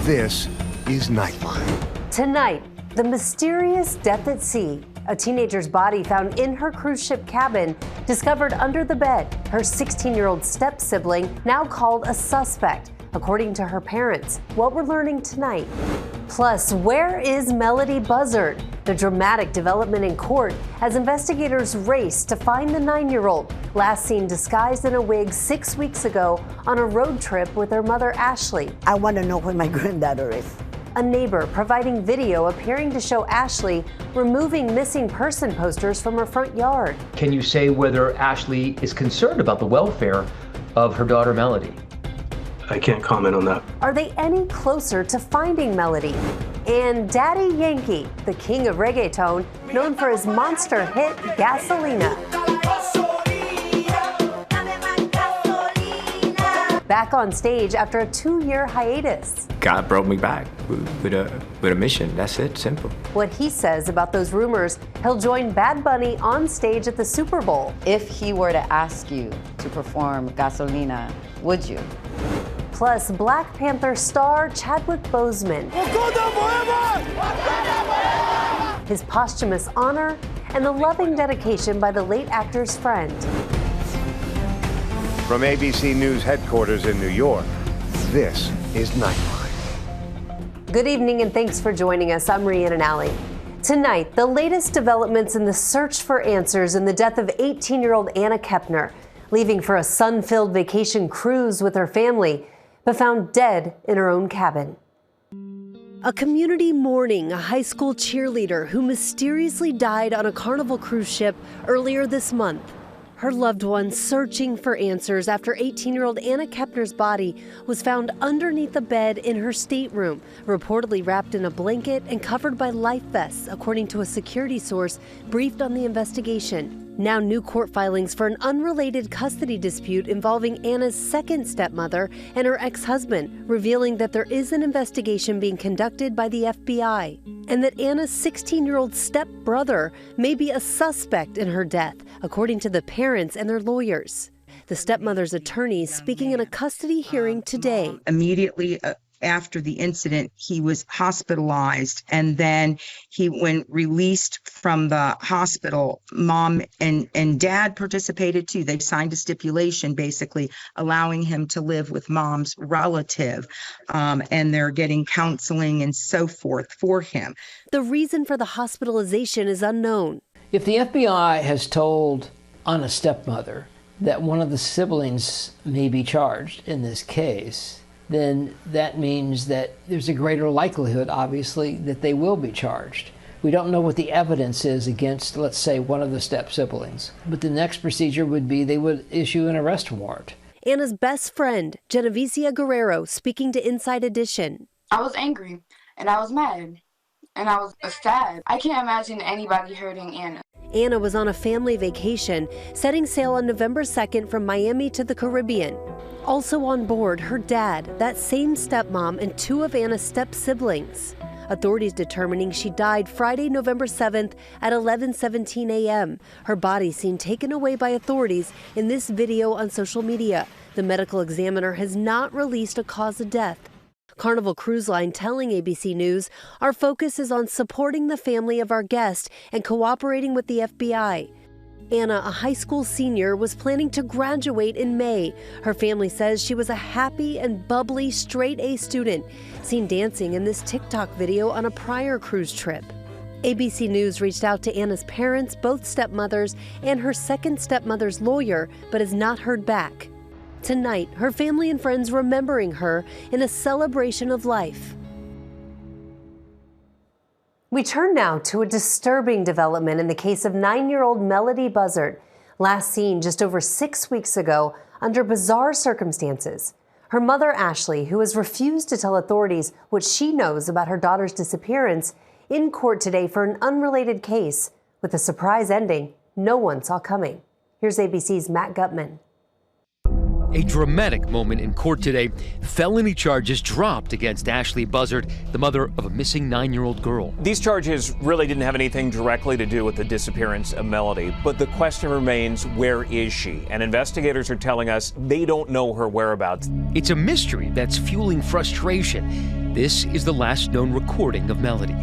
This is Nightline. Tonight, the mysterious death at sea. A teenager's body found in her cruise ship cabin, discovered under the bed. Her 16-year-old step-sibling now called a suspect, according to her parents. What we're learning tonight. Plus, where is Melody Buzzard? The dramatic development in court as investigators race to find the 9-year-old, last seen disguised in a wig 6 weeks ago on a road trip with her mother, Ashley. I want to know where my granddaughter is. A neighbor providing video appearing to show Ashley removing missing person posters from her front yard. Can you say whether Ashley is concerned about the welfare of her daughter, Melody? I can't comment on that. Are they any closer to finding Melody? And Daddy Yankee, the king of reggaeton, known for his monster hit, Gasolina. Back on stage after a 2-year hiatus. God brought me back with a mission. That's it, simple. What he says about those rumors, he'll join Bad Bunny on stage at the Super Bowl. If he were to ask you to perform Gasolina, would you? Plus, Black Panther star Chadwick Boseman. His posthumous honor and the loving dedication by the late actor's friend. From ABC News headquarters in New York, this is Nightline. Good evening and thanks for joining us. I'm Rhiannon Alley. Tonight, the latest developments in the search for answers in the death of 18-year-old Anna Kepner, leaving for a sun-filled vacation cruise with her family, but found dead in her own cabin. A community mourning a high school cheerleader who mysteriously died on a Carnival cruise ship earlier this month. Her loved ones searching for answers after 18-year-old Anna Kepner's body was found underneath a bed in her stateroom, reportedly wrapped in a blanket and covered by life vests, according to a security source briefed on the investigation. Now new court filings for an unrelated custody dispute involving Anna's second stepmother and her ex-husband, revealing that there is an investigation being conducted by the FBI, and that Anna's 16-year-old stepbrother may be a suspect in her death, according to the parents and their lawyers. The stepmother's attorneys speaking in a custody hearing today. Immediately after the incident, he was hospitalized, and then when released from the hospital, mom and dad participated too. They signed a stipulation basically allowing him to live with mom's relative, and they're getting counseling and so forth for him. The reason for the hospitalization is unknown. If the FBI has told Anna's stepmother that one of the siblings may be charged in this case, then that means that there's a greater likelihood, obviously, that they will be charged. We don't know what the evidence is against, let's say, one of the step-siblings. But the next procedure would be they would issue an arrest warrant. Anna's best friend, Genevicia Guerrero, speaking to Inside Edition. I was angry, and I was mad, and I was sad. I can't imagine anybody hurting Anna. Anna was on a family vacation, setting sail on November 2nd from Miami to the Caribbean. Also on board, her dad, that same stepmom, and 2 of Anna's step-siblings. Authorities determining she died Friday, November 7th at 11:17 a.m. Her body seen taken away by authorities in this video on social media. The medical examiner has not released a cause of death. Carnival Cruise Line telling ABC News, our focus is on supporting the family of our guest and cooperating with the FBI. Anna, a high school senior, was planning to graduate in May. Her family says she was a happy and bubbly straight-A student, seen dancing in this TikTok video on a prior cruise trip. ABC News reached out to Anna's parents, both stepmothers, and her second stepmother's lawyer, but has not heard back. Tonight, her family and friends remembering her in a celebration of life. We turn now to a disturbing development in the case of 9-year-old Melody Buzzard, last seen just over 6 weeks ago under bizarre circumstances. Her mother, Ashley, who has refused to tell authorities what she knows about her daughter's disappearance, in court today for an unrelated case with a surprise ending no one saw coming. Here's ABC's Matt Gutman. A dramatic moment in court today. Felony charges dropped against Ashley Buzzard, the mother of a missing 9-year-old girl. These charges really didn't have anything directly to do with the disappearance of Melody, but the question remains, where is she? And investigators are telling us they don't know her whereabouts. It's a mystery that's fueling frustration. This is the last known recording of Melody.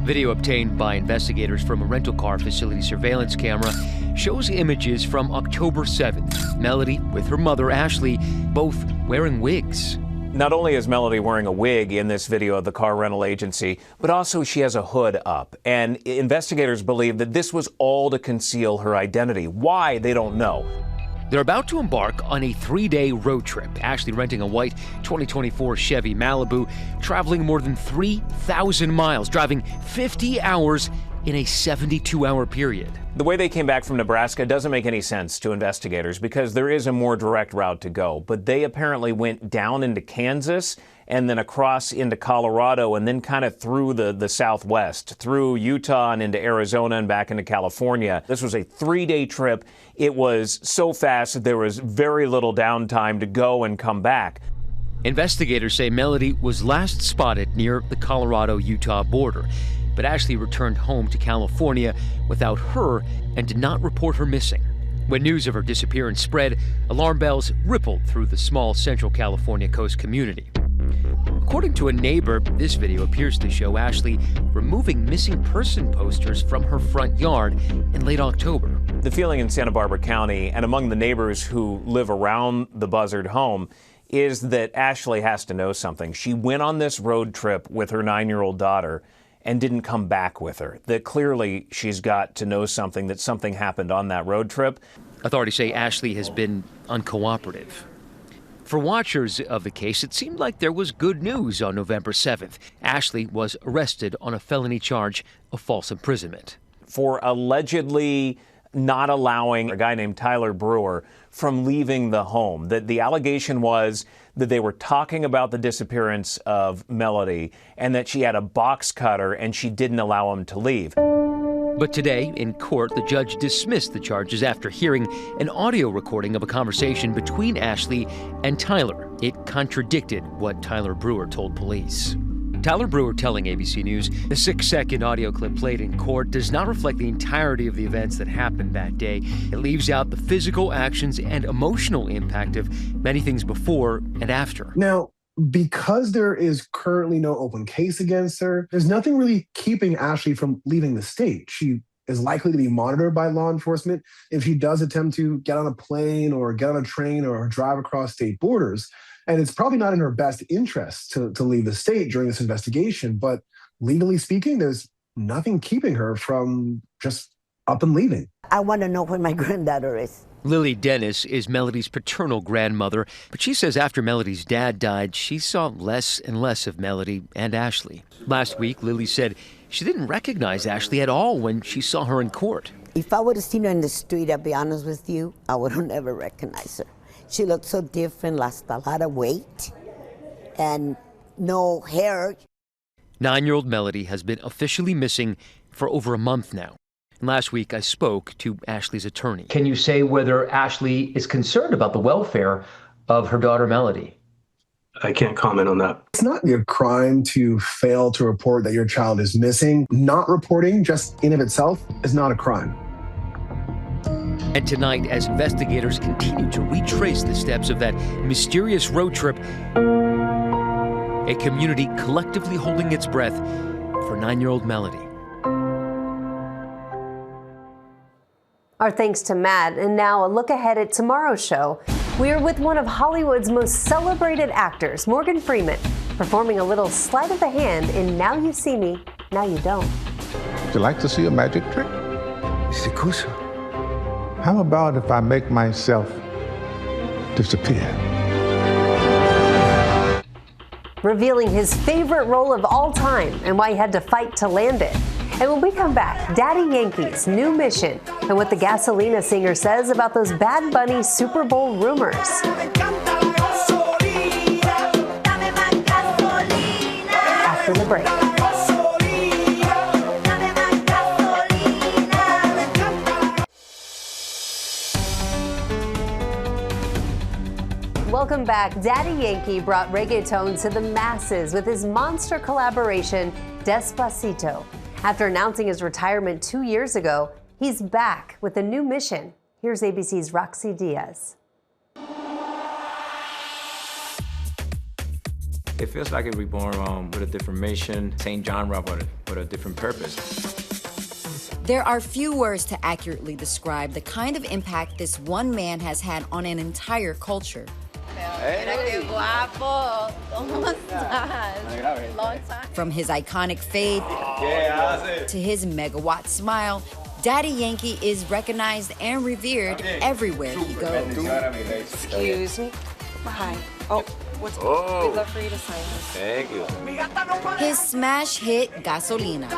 Video obtained by investigators from a rental car facility surveillance camera shows images from October 7th. Melody with her mother, Ashley, both wearing wigs. Not only is Melody wearing a wig in this video of the car rental agency, but also she has a hood up. And investigators believe that this was all to conceal her identity. Why, they don't know. They're about to embark on a 3-day road trip. Ashley renting a white 2024 Chevy Malibu, traveling more than 3,000 miles, driving 50 hours in a 72-hour period. The way they came back from Nebraska doesn't make any sense to investigators because there is a more direct route to go. But they apparently went down into Kansas and then across into Colorado and then kind of through the Southwest, through Utah and into Arizona and back into California. This was a 3-day trip. It was so fast that there was very little downtime to go and come back. Investigators say Melody was last spotted near the Colorado-Utah border. But Ashley returned home to California without her and did not report her missing. When news of her disappearance spread, alarm bells rippled through the small Central California coast community. According to a neighbor, this video appears to show Ashley removing missing person posters from her front yard in late October. The feeling in Santa Barbara County and among the neighbors who live around the Buzzard home is that Ashley has to know something. She went on this road trip with her 9-year-old daughter and didn't come back with her. That clearly she's got to know something, that something happened on that road trip. Authorities say Ashley has been uncooperative. For watchers of the case, it seemed like there was good news on November 7th. Ashley was arrested on a felony charge of false imprisonment. For allegedly not allowing a guy named Tyler Brewer from leaving the home. That the allegation was that they were talking about the disappearance of Melody and that she had a box cutter and she didn't allow him to leave. But today, in court, the judge dismissed the charges after hearing an audio recording of a conversation between Ashley and Tyler. It contradicted what Tyler Brewer told police. Tyler Brewer telling ABC News the 6-second audio clip played in court does not reflect the entirety of the events that happened that day. It leaves out the physical actions and emotional impact of many things before and after. Now, because there is currently no open case against her, there's nothing really keeping Ashley from leaving the state. She is likely to be monitored by law enforcement if she does attempt to get on a plane or get on a train or drive across state borders. And it's probably not in her best interest to leave the state during this investigation. But legally speaking, there's nothing keeping her from just up and leaving. I want to know where my granddaughter is. Lily Dennis is Melody's paternal grandmother, but she says after Melody's dad died, she saw less and less of Melody and Ashley. Last week, Lily said she didn't recognize Ashley at all when she saw her in court. If I would have seen her in the street, I'll be honest with you, I would have never recognized her. She looked so different, lost a lot of weight, and no hair. 9-year-old Melody has been officially missing for over a month now. And last week, I spoke to Ashley's attorney. Can you say whether Ashley is concerned about the welfare of her daughter, Melody? I can't comment on that. It's not a crime to fail to report that your child is missing. Not reporting just in of itself is not a crime. And tonight, as investigators continue to retrace the steps of that mysterious road trip, a community collectively holding its breath for 9-year-old Melody. Our thanks to Matt. And now a look ahead at tomorrow's show. We are with one of Hollywood's most celebrated actors, Morgan Freeman, performing a little sleight of the hand in Now You See Me, Now You Don't. Would you like to see a magic trick? Sikusa. How about if I make myself disappear? Revealing his favorite role of all time and why he had to fight to land it. And when we come back, Daddy Yankee's new mission and what the Gasolina singer says about those Bad Bunny Super Bowl rumors. After the break. Welcome back. Daddy Yankee brought reggaeton to the masses with his monster collaboration, Despacito. After announcing his retirement 2 years ago, he's back with a new mission. Here's ABC's Roxy Diaz. It feels like a reborn with a different mission, same genre, but with a different purpose. There are few words to accurately describe the kind of impact this one man has had on an entire culture. From his iconic fade to his megawatt smile, Daddy Yankee is recognized and revered everywhere he goes. Excuse me. Hi. Oh, what's we'd love for you to sign this. Thank you. His smash hit Gasolina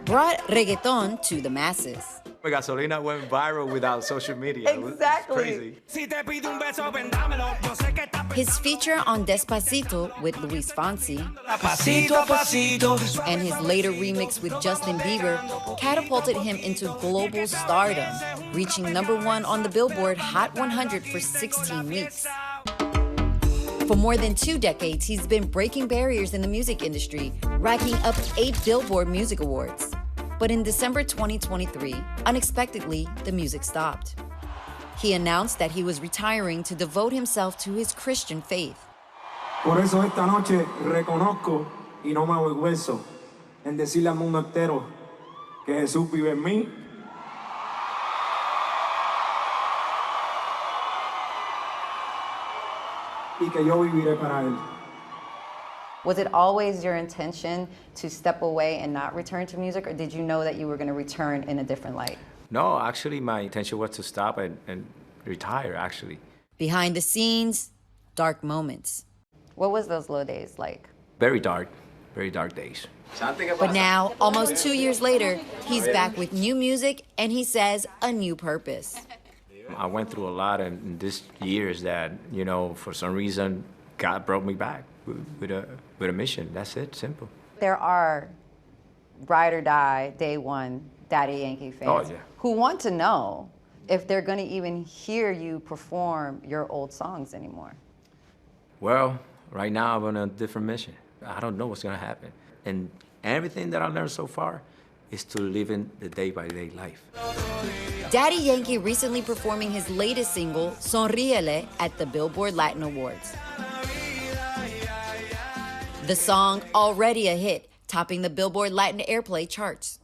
brought reggaeton to the masses. Gasolina went viral without social media. Exactly. It's crazy. His feature on Despacito with Luis Fonsi and his later remix with Justin Bieber catapulted him into global stardom, reaching #1 on the Billboard Hot 100 for 16 weeks. For more than 2 decades, he's been breaking barriers in the music industry, racking up 8 Billboard Music Awards. But in December 2023, unexpectedly, the music stopped. He announced that he was retiring to devote himself to his Christian faith. Por eso esta noche reconozco y no me avergüenzo en decirle al mundo entero que Jesús vive en mí. Y que yo viviré para él. Was it always your intention to step away and not return to music, or did you know that you were going to return in a different light? No, actually, my intention was to stop and retire, actually. Behind the scenes, dark moments. What was those low days like? Very dark days. But now, almost 2 years later, he's back with new music and he says a new purpose. I went through a lot in these years that, you know, for some reason, God brought me back with a mission. That's it, simple. There are ride or die, day one, Daddy Yankee fans who want to know if they're going to even hear you perform your old songs anymore. Well, right now I'm on a different mission. I don't know what's going to happen. And everything that I learned so far is to live in the day-by-day life. Daddy Yankee recently performing his latest single, Sonríele, at the Billboard Latin Awards. The song, already a hit, topping the Billboard Latin Airplay charts.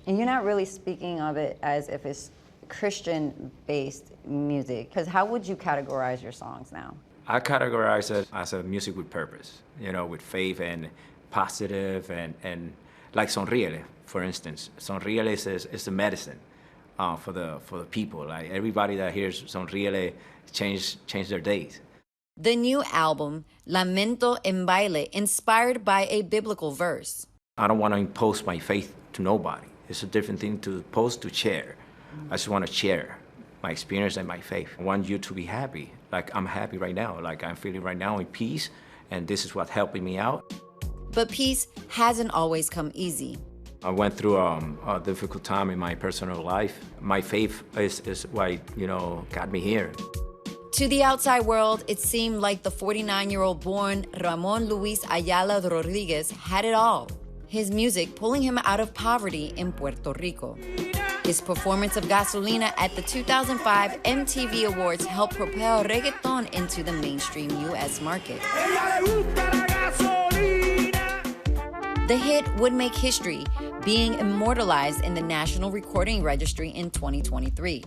And you're not really speaking of it as if it's Christian-based music, because how would you categorize your songs now? I categorize it as a music with purpose, you know, with faith and positive and like Sonríele, for instance. Sonríele is the medicine for the people. Like everybody that hears Sonríele change their days. The new album, Lamento en Baile, inspired by a biblical verse. I don't want to impose my faith to nobody. It's a different thing to post, to share. I just want to share my experience and my faith. I want you to be happy. Like I'm happy right now. Like I'm feeling right now in peace, and this is what's helping me out. But peace hasn't always come easy. I went through a difficult time in my personal life. My faith is what, you know, got me here. To the outside world, it seemed like the 49-year-old born Ramon Luis Ayala Rodriguez had it all. His music pulling him out of poverty in Puerto Rico. His performance of Gasolina at the 2005 MTV Awards helped propel reggaeton into the mainstream U.S. market. The hit would make history, being immortalized in the National Recording Registry in 2023.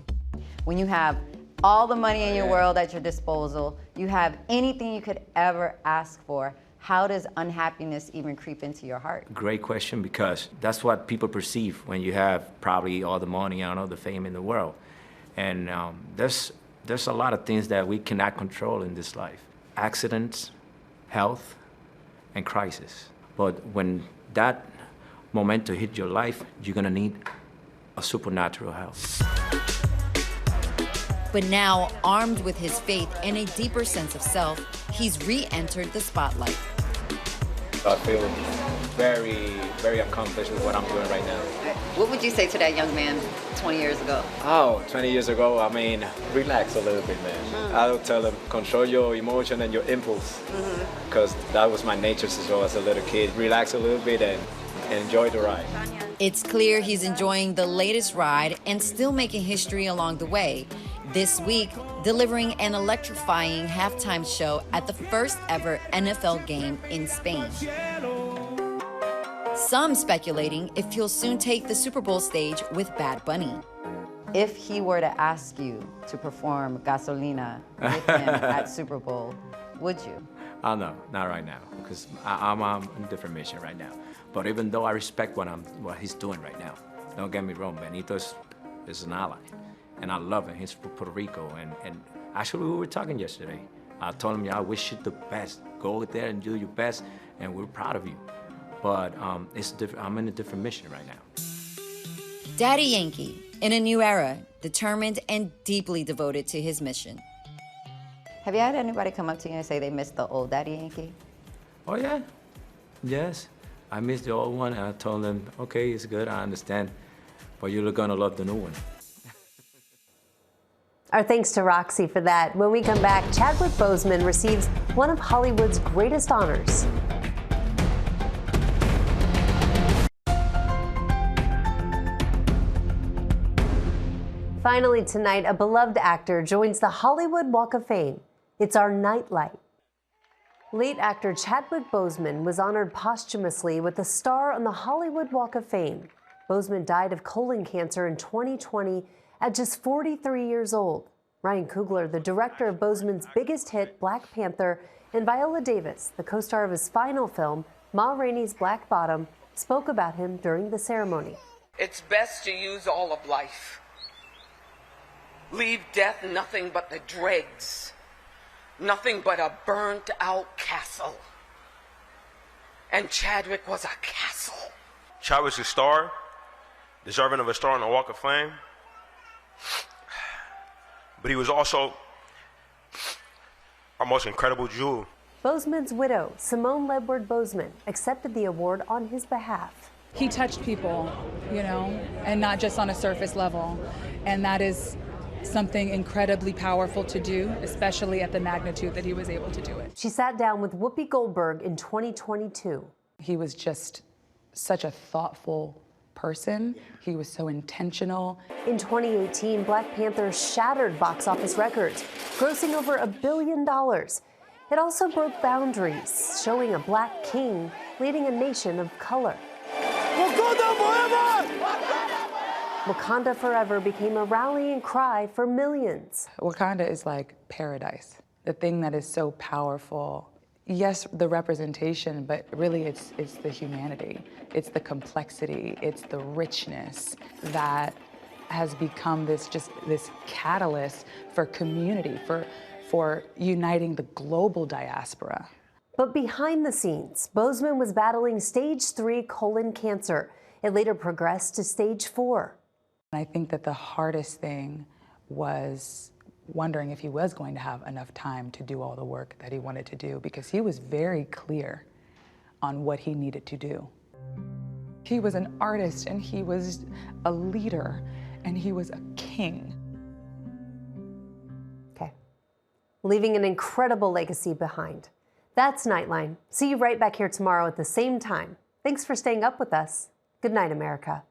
When you have all the money in your world at your disposal, you have anything you could ever ask for, how does unhappiness even creep into your heart? Great question, because that's what people perceive when you have probably all the money and all the fame in the world. And there's a lot of things that we cannot control in this life. Accidents, health, and crisis. But when that momentum hit your life, you're gonna need a supernatural help. But now, armed with his faith and a deeper sense of self, he's re-entered the spotlight. I feel very, very accomplished with what I'm doing right now. What would you say to that young man 20 years ago? Oh, 20 years ago, I mean, relax a little bit, man. I would tell him, control your emotion and your impulse, because that was my nature as well as a little kid. Relax a little bit and enjoy the ride. It's clear he's enjoying the latest ride and still making history along the way. This week, delivering an electrifying halftime show at the first ever NFL game in Spain. Some speculating if he'll soon take the Super Bowl stage with Bad Bunny. If he were to ask you to perform Gasolina with him at Super Bowl, would you? Oh, no, not right now, because I'm on a different mission right now. But even though I respect what he's doing right now, don't get me wrong, Benito is an ally, and I love him. He's from Puerto Rico, and actually we were talking yesterday. I told him, I wish you the best. Go out there and do your best, and we're proud of you. But I'm in a different mission right now. Daddy Yankee, in a new era, determined and deeply devoted to his mission. Have you had anybody come up to you and say they missed the old Daddy Yankee? Oh, yeah. Yes. I missed the old one, and I told them, okay, it's good, I understand, but you're gonna love the new one. Our thanks to Roxy for that. When we come back, Chadwick Boseman receives one of Hollywood's greatest honors. Finally tonight, a beloved actor joins the Hollywood Walk of Fame. It's our Nightline. Late actor Chadwick Boseman was honored posthumously with a star on the Hollywood Walk of Fame. Boseman died of colon cancer in 2020 at just 43 years old. Ryan Coogler, the director of Boseman's biggest hit, Black Panther, and Viola Davis, the co-star of his final film, Ma Rainey's Black Bottom, spoke about him during the ceremony. It's best to use all of life. Leave death nothing but the dregs, nothing but a burnt out castle. And Chadwick was a castle. Chadwick's a star, deserving of a star on the Walk of Fame. But he was also our most incredible jewel. Boseman's widow, Simone Ledward Boseman, accepted the award on his behalf. He touched people, and not just on a surface level. And that is something incredibly powerful to do, especially at the magnitude that he was able to do it. She sat down with Whoopi Goldberg in 2022. He was just such a thoughtful person. He was so intentional. In 2018, Black Panther shattered box office records, grossing over $1 billion. It also broke boundaries, showing a black king leading a nation of color. Wakanda forever! Wakanda Forever became a rallying cry for millions. Wakanda is like paradise, the thing that is so powerful. Yes, the representation, but really it's the humanity. It's the complexity, it's the richness that has become this catalyst for community, for uniting the global diaspora. But behind the scenes, Boseman was battling stage 3 colon cancer. It later progressed to stage 4. I think that the hardest thing was wondering if he was going to have enough time to do all the work that he wanted to do, because he was very clear on what he needed to do. He was an artist, and he was a leader, and he was a king. Okay. Leaving an incredible legacy behind. That's Nightline. See you right back here tomorrow at the same time. Thanks for staying up with us. Good night, America.